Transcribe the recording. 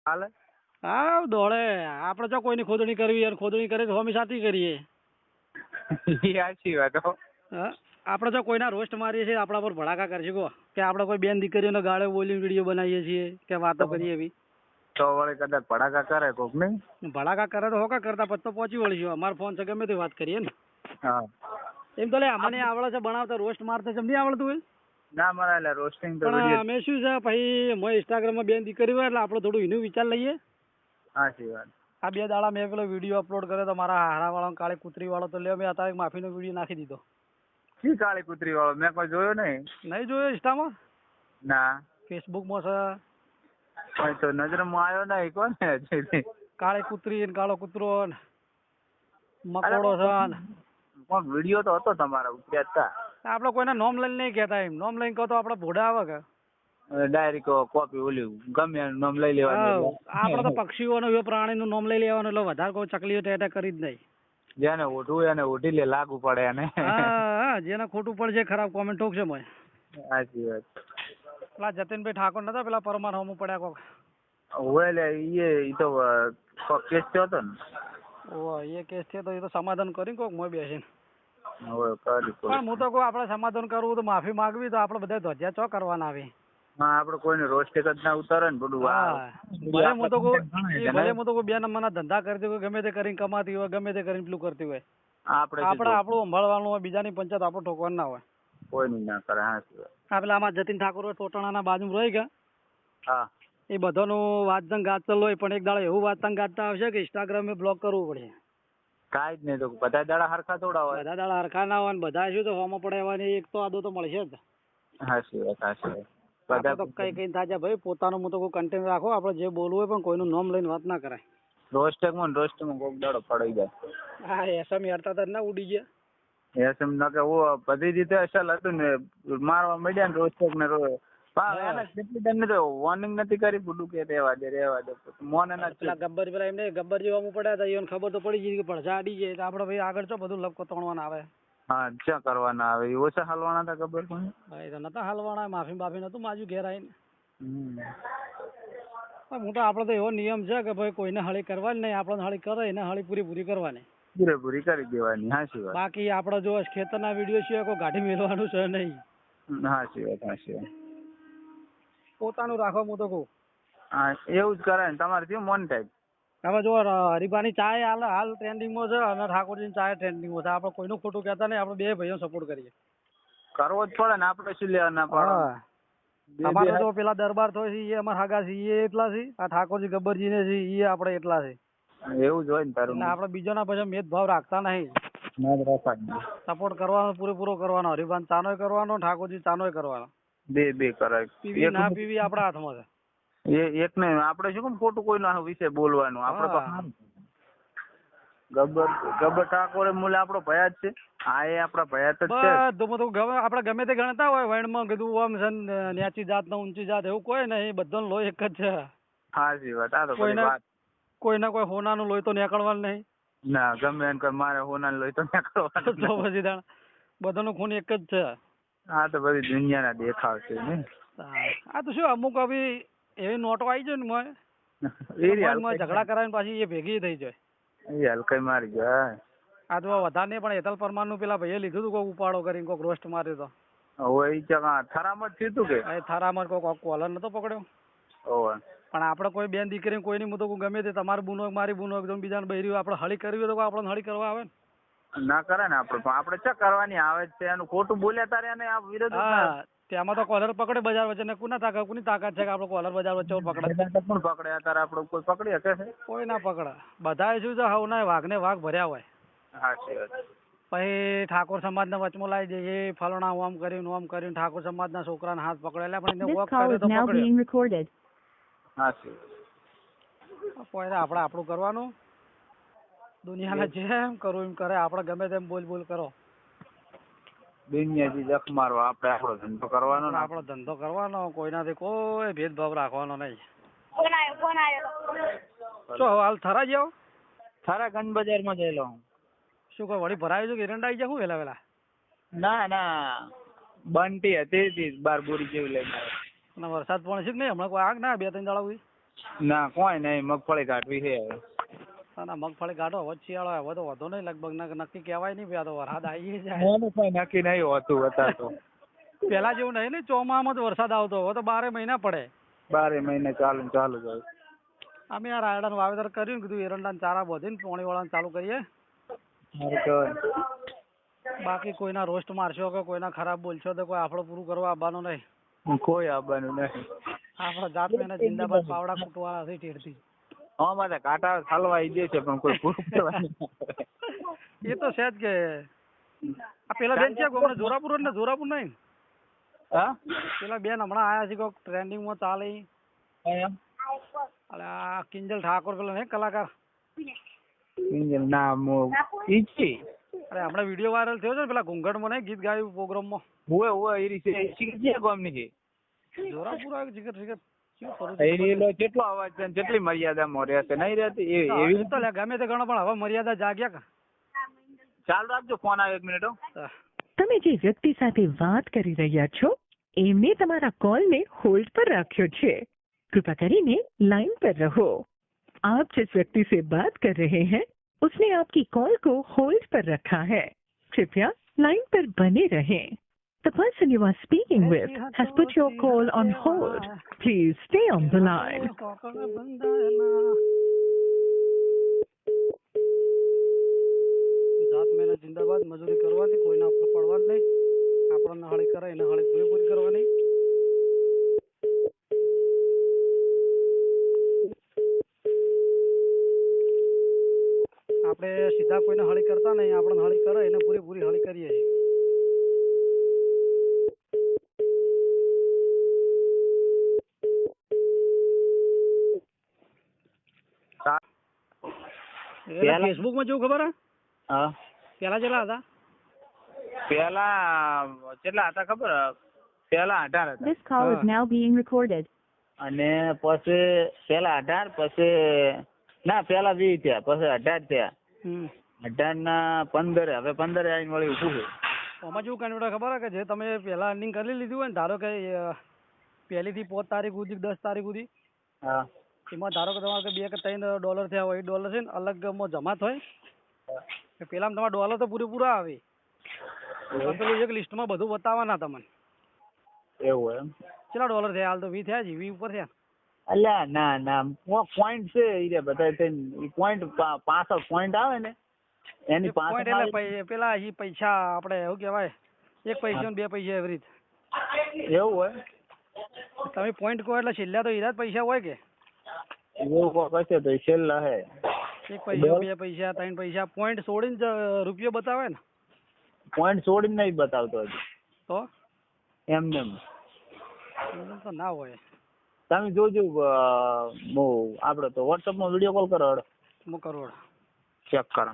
હાલે હા દોડે. આપણે જો કોઈની ખોદણી કરવી અને ખોદણી કરે તો હોમી સાથી કરીએ. ઈ સાચી વાત હો. હા આપણે જો કોઈના રોસ્ટ મારીએ છીએ આપણા પર ભડાકા કરશે કહો કે આપણે કોઈ બેન દીકરીઓને ગાળે બોલીને વિડીયો બનાવીએ છીએ કે વાતો કરીએ એવી. તો વળી કદાચ ભડાકા કરે કોક નહીં. ભડાકા કરે તો હોકા કરતા પછી તો પહોંચી વળીશું. અમારો ફોન છે ગમે તે વાત કરીએ ને. હા એમ તો લે અમને આવડે છે બનાવતા રોસ્ટ મારતા છે નહીં આવડતું હોય. ના મારા એટલે રોસ્ટિંગ તો પણ વિડીયો. અમે શું છે ભાઈ મેં ઇન્સ્ટાગ્રામમાં બેન દીકરી હોય એટલે આપણે થોડું એનું વિચાર લઈએ. સાચી વાત. આ 2 દાડા મેં પેલો વિડીયો અપલોડ કર્યો તો મારા હારાવાળો કાળી કૂતરી વાળો તો લે મેં અત્યારે માફીનો વિડીયો નાખી દીધો. શી કાળી કૂતરી વાળો મેં કોઈ જોયો નહીં. નહીં જોયો ઇન્સ્ટામાં? ના ફેસબુકમાં છે. કોઈ તો નજરમાં આવ્યો નહીં કોને. કાળી કૂતરી ને કાળો કૂતરો ને મકોડો છે ને. કોણ વિડીયો તો હતો તમારા ઉતર્યા હતા. આપણે કોઈને નોમ લઈને નહીં કહેતા. એમ નોમ લઈને કહો તો આપણે ભોડા આવે કે ડાયરેક્ટ કોપી ઓલી ગમે એનું નામ લઈ લેવાનું. આપણે તો પક્ષીઓનું પ્રાણીનું નામ લઈ લેવાનું એટલે વધારે કોઈ ચકલીઓ ટેટા કરી જ નહીં. જેને ઓઢવું એને ઓઢી લે લાગુ પડે એને. હા જેને ખોટું પડશે ખરાબ કોમેન્ટ ઠોકશે મને. સાચી વાત. પેલા જતીનભાઈ ઠાકોર નતા પેલા પરમાર હોમું પડ્યા કોક. હોય લે ઈ તો કેસ થયો હતો ને. ઓ એ કેસ થયો તો એ તો સમાધાન કરી કોક મોય બેસીને. હવે કરી પણ હું તો કહું આપણે સમાધાન કરવું તો માફી માંગવી તો આપણે બધા ધ્વજા ચો કરવાના આવી. હા આપણે કોઈને રોસ્ટ જ ના ઉતારે ને બધું. ભલે હું તો કહું ભલે હું તો કહું 2 નંબરના ધંધા કરતી હોય ગમે તે કરીને કમાતી હોય ગમે તે કરીને પેલું કરતી હોય આપણે આપણું સંભાળવાનું હોય. બીજાની પંચાયત આપણું ઠોકવાનું ના હોય. કોઈ ના કરે. હા પેલા આમાં જતીન ઠાકોર ટોટાણાના બાજુમાં રહી ગયા. હા એ બધાનું વાંચન ગાચલ હોય પણ એક દાડો એવું વાંચન ગાતા આવશે કે ઇન્સ્ટાગ્રામે બ્લોક કરવું પડે. કાંઈ જ નહીં તો બધા દાડા હરખા થોડા હોય. બધા દાડા હરખા ના હોય ને બધા શું તો હોમાં પડે એક તો આદો તો મળશે જ. હાચી વાત હાચી વાત. બધા તો કઈ થાય ભાઈ પોતાનું હું તો કોઈ કન્ટેન્ટ રાખો આપણે જે બોલવું હોય પણ કોઈનું નામ લઈને વાત ના કરાય. રોસ્ટમાં કોક દાડો પડી જાય. હા એસમ હેરતા હતા ના ઉડી ગયા. એસમ ના કે બધી રીતે અસલ હતું ને મારવા માંડ્યા ને રોસ્ટક ને એને કેટલી ટાઈમ તો વોર્નિંગ નથી કરી બધું કે રેવા દે મોને ના. પેલા ગબ્બર પેલા એમને ગબ્બર જેવા પડ્યા હતા એને ખબર તો પડી ગઈ કે પડછા અડી જાય તો આપણે ભાઈ આગળ છો બધું લપકો તોડવાના આવે. હા ક્યાં કરવાના આવે એ ઓછા હાલવાના હતા ખબર પણ. ભાઈ તો નતા હાલવાના માફી બાફી નતું માજુ ઘેર આવીને. હું તો આપણો તો એવો નિયમ છે કે ભાઈ કોઈને હળી કરવાની નહીં. આપણે હળી કરે એને હળી પૂરી કરવાની. પૂરેપૂરી કરી દેવાની. હાચી વાત. બાકી આપણે જો ખેતરના વિડીયો સિવાય કોઈ ગાડી મેળવાનું છે નહીં. હાચી વાત હાચી વાત. પોતાનું રાખો હું તો કહું. હા એવું જ કરાય ને તમારે થયું મોનેટાઈઝ. હવે જો હરીબાની ચાય હાલ ટ્રેન્ડિંગમાં છે અને ઠાકોરજીની ચાય ટ્રેન્ડિંગમાં છે. આપણે કોઈનું ખોટું કહેતા નહીં. આપણે 2 ભાઈઓ સપોર્ટ કરીએ. કરવો જ પડે ને આપણે શું લેવા ના પડે. અમારે તો પેલા દરબાર તો છે એ અમારા હાગા છે એ એટલા છે. આ ઠાકોરજી ગબ્બરજી ને છે એ આપણે એટલા છે. એવું જ હોય ને તારું. આપણે બીજોના પછી ભેદભાવ રાખતા નહીં. સપોર્ટ કરવાનો પૂરેપૂરો કરવાનો. હરિભાન ચાનોય કરવાનો ઠાકોરજી ચાનોય કરવાનો. બે કરાય. પીવી ના પીવી આપણા હાથમાં છે. એક ને આપણે શું કેમ ખોટું કોઈના વિશે બોલવાનું. આપણે તો ગબ્બર ઠાકોર મૂલે આપણો ભયા જ છે. હા એ આપણા ભયા જ છે. આપણે ગમે તે ગણતા હોય વૈણમાં કીધું આમ છે નેચી જાત ને ઊંચી જાત એવું કોઈ નહીં. બધાનો લોહી એક જ છે. હાચી વાત. આ તો કોઈના કોઈ હોનાનું લોહી તો નીકળવાનું નહીં. ના ગમે એને મારે હોનાનું લોહી તો નીકળવાનું. તો પછી બધાનું ખૂન એક જ છે. આ તો બધી દુનિયાના દેખાવ છે ને. આ તો શું અમુક આવી એવી નોટો આવી જાય ને ઝઘડા કરાવીને પાછી એ ભેગી થઈ જાય. એ હલકાઈ મારી જાય. આ તો વધારે નહીં પણ હેતલ પરમાર નું પેલા ભાઈએ લીધું હતું કોઈક ઉપાડો કરીને કોઈક રોસ્ટ માર્યો તો. થરામાં જ થયું કે થરામાં કોઈક કોલર નતો પકડ્યો. પણ આપણે કોઈ બેન દીકરી કોઈ નહીં. હું તો ગમે તે તમારી બુનો મારી બુનો એકદમ બીજાને બહેરી આપણે હળી કરવી હોય તો આપણે હળી કરવા આવે ને. ના કરે ને આપણે ચેક કરવાની આવે છે. એનું ખોટું બોલ્યા તારે એને આ વિરોધ. હા તેમાં તો કોલર પકડે બજાર વચ્ચે ને કોની તાકાત છે કે આપણે કોલર બજાર વચ્ચે પકડે. કોણ પકડે અત્યારે આપણે કોઈ પકડી શકે છે? કોઈ ના પકડે. બધા શું છે હવ ના વાઘને વાઘ ભર્યા હોય. સાચી વાત. પછી ઠાકોર સમાજના વચમાં લાવી દે એ ફલાણા આમ કર્યું ઠાકોર સમાજના છોકરાના હાથ પકડેલા પણ એને વોક કર્યો તો પકડ્યો. સાચી વાત. આપણે આપણું કરવાનું. દુનિયાને જેમ કરવું એમ કરે. આપણે ગમે તેમ બોલ કરો. દુનિયાથી જખ મારવા આપણે આપણો ધંધો કરવાનો. આપણો ધંધો કરવાનો. કોઈનાથી કોઈ ભેદભાવ રાખવાનો નહીં. શું હાલ થરા જાવ? થરા ગંજ બજારમાં જયેલો. શું કોઈ વળી ભરાયું છે કે એરંડા આવી જાય શું વેલા? ના બંટી હતી 12 બોરી જેવી લઈને. વરસાદ પણ છે કે નહીં હમણાં કોઈ આગ ના 2-3 દાડા સુધી? ના કોઈ નહીં, મગફળી કાઢવી છે હવે. ના મગફળી કાઢો, હવે શિયાળો હવે તો વધો નહીં લગભગ, નક્કી કહેવાય નહીં આ તો વરસાદ આવી જાય. એનું કોઈ નક્કી નહીં હોતું અત્યારે તો. પેલા જેવું નહીં ને, ચોમાસામાં જ વરસાદ આવતો, હવે તો 12 મહિના પડે. 12 મહિને ચાલુ જ હોય. અમે આ રાયડાનું વાવેતર કર્યું, કીધું એરંડાના ચારા બધીને પાણી વાળવાનું ચાલુ કરીએ. સારું કહેવાય. બાકી કોઈના રોસ્ટ મારશો કે કોઈના ખરાબ બોલશો તો કોઈ આપણો પૂરું કરવા આવવાનું નહીં. કોઈ આવવાનું નહીં. આપણા જાત મેને જિંદાબાદ પાવડા કૂટવાળા છે ઠેરથી. હા મારે કાંટા ખાલવા દે છે પણ કોઈ પૂરું કરવાનું એ તો છે જ કે આ પેલા બેન છે કોઈને જોરાપુર ને જોરાપુર નહીં. હા પેલા બેન હમણાં આયા છે કોક ટ્રેન્ડિંગમાં ચાલે. અરે આ કિંજલ ઠાકોર પેલો નહીં કલાકાર. કિંજલ નામ ઈચી. અરે હમણાં વિડીયો વાયરલ થયો છે ને પેલા ઘૂંઘટમાં નહીં ગીત ગાયું પ્રોગ્રામમાં. ઓય એ રીતે કોમની છે. જોરાપુર આવ્યું જીગર જીગર. કેટલો અવાજ છે કેટલી મર્યાદામાં રહેશે નહીં રહેતી એવી તો ગમે તે ગણો પણ હવે મર્યાદા જાગ્યા કા. ચાલુ રાખજો, ફોન આવે 1 મિનિટ. તમે જે વ્યક્તિ સાથે વાત કરી રહ્યા છો એમને તમારા કોલને હોલ્ડ પર રાખ્યો છે. कृपया કરીને लाइन पर रहो. आप जिस व्यक्ति से बात कर रहे हैं उसने आपकी कॉल को होल्ड पर रखा है. कृपया लाइन पर बने रहें. The person you are speaking with has put your call on hold. Please stay on the line. જાત મેને જિંદાબાદ, મજૂરી કરવાની, કોઈને આપણે પડવાનું નહીં. આપણને હળી કરે એને હળી પૂરી કરવાની. આપણે સીધા કોઈને હળી કરતા નહીં, આપણને હળી કરે એને પૂરી હળી કરીએ છીએ. ફેસબુક માં જેવું ખબર હા પેલા કેટલા હતા? પેલા કેટલા હતા ખબર? પેલા 18 હતા. This call is now being recorded. અને પછી પેલા 18 પછી ના પેલા 20 થયા પછી 18 થયા. 18 ના 15 હવે 15 આવીને વળી ઊભું છે. આમાં જેવું કાંઈ ખબર કે જે તમે પેલા અર્નિંગ કરી લીધું હોય ને, ધારો કે પહેલી થી 5 તારીખ સુધી 10 તારીખ સુધી, હા એમાં ધારો કે તમારે $2 કે $3 થયા હોય, $8 છે ને અલગમાં જમા થાય. પેલામાં તમારા ડોલર તો પૂરેપૂરા આવે. પેલું એક લિસ્ટમાં બધું બતાવવાના તમને. એવું એમ? કેટલા ડોલર થયા? હાલ તો 20 થયા છે, 20 ઉપર થયા. અલ્યા ના પોઈન્ટ છે એ બધા પોઈન્ટ 65 પોઈન્ટ આવે ને એની પોઈન્ટ એટલે પેલા એ પૈસા આપણે શું કહેવાય, 1 પૈસા ને 2 પૈસા એવી રીતે. એવું હોય? તમે પોઈન્ટ કહો એટલે છેલ્લા તો હીરા જ પૈસા હોય કે એવું કશે તો છેલ્લા હે 1 પૈસા 2 પૈસા 3 પૈસા પોઈન્ટ છોડીને રૂપિયો બતાવે ને. પોઈન્ટ છોડીને નહીં બતાવતો હજી તો એમને તો ના હોય. તમે જોજો આપડે તો વોટ્સઅપ માં વિડીયો કોલ કરો. હું કરોડ ચેક કરો.